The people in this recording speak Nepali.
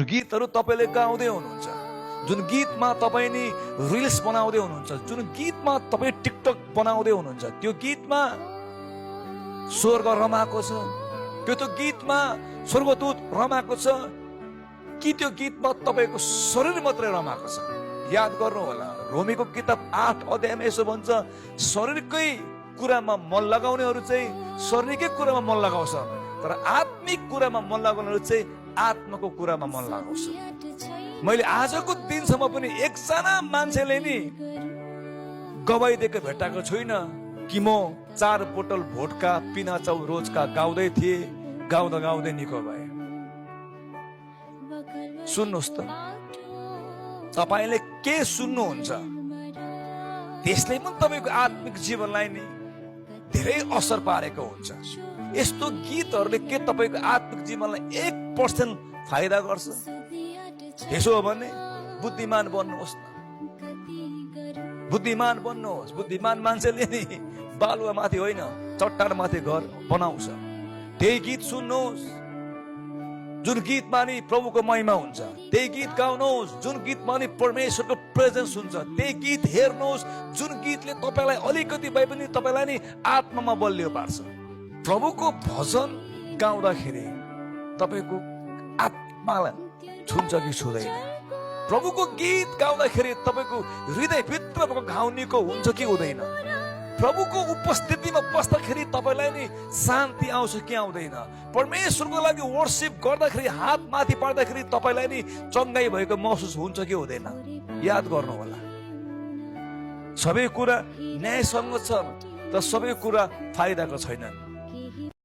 गीतहरू तपाईँले गाउँदै हुनुहुन्छ, जुन गीतमा तपाईँ नि रिल्स बनाउँदै हुनुहुन्छ, जुन गीतमा तपाईँ टिकटक बनाउँदै हुनुहुन्छ, त्यो गीतमा स्वर्ग रमाएको छ, त्यो गीतमा स्वर्गदूत रमाएको छ कि त्यो गीतमा तपाईँको शरीर मात्रै रमाएको छ? याद गर्नु होला, रोमीको किताब 8 अध्यायमा यसो भन्छ, शरीरकै कुरामा मन लगाउनेहरू चाहिँ शरीरकै कुरामा मन लगाउँछ, तर आत्मिक कुरामा मन लगाउनेहरू चाहिँ आत्माको कुरामा मन लगाउँछ। मैले आजको दिनसम्म पनि एकजना मान्छेले नि गवाई दिएको भेटाएको छुइनँ कि म 4 बोतल भोटका पिना चाउ रोजका गाउँदै थिए, गाउँदा गाउँदै निको भए। सुन्नुहोस् त, तपाईँले के सुन्नुहुन्छ त्यसले पनि तपाईँको आत्मिक जीवनलाई नि धेरै असर पारेको हुन्छ। यस्तो गीतहरूले के तपाईँको आत्मिक जीवनलाई 1% फाइदा गर्छ? यसो हो भने बुद्धिमान बन्नुहोस् न, बुद्धिमान बन्नुहोस्। बुद्धिमान मान्छेले नि बालुवा माथि होइन, चट्टान माथि घर बनाउँछ। त्यही गीत सुन्नुहोस् जुन गीतमा नि प्रभुको महिमा हुन्छ, त्यही गीत गाउनुहोस् जुन गीतमा नि परमेश्वरको प्रेजेन्स हुन्छ, त्यही गीत हेर्नुहोस् जुन गीतले तपाईँलाई अलिकति भए पनि तपाईँलाई नि आत्मामा बलियो पार्छ। प्रभुको भजन गाउँदाखेरि तपाईँको आत्मालाई छुन्छ कि छुँदैन? प्रभुको गीत गाउँदाखेरि तपाईँको हृदयभित्र घाउनीको हुन्छ कि हुँदैन? प्रभुको उपस्थितिमा बस्दाखेरि तपाईँलाई नि शान्ति आउँछ कि आउँदैन? परमेश्वरको लागि वर्शिप गर्दाखेरि हात माथि पार्दाखेरि तपाईँलाई नि चङ्गाई भएको महसुस हुन्छ कि हुँदैन? याद गर्नु होला, सबै कुरा न्यायसँग छ, तर सबै कुरा फाइदाको छैनन्।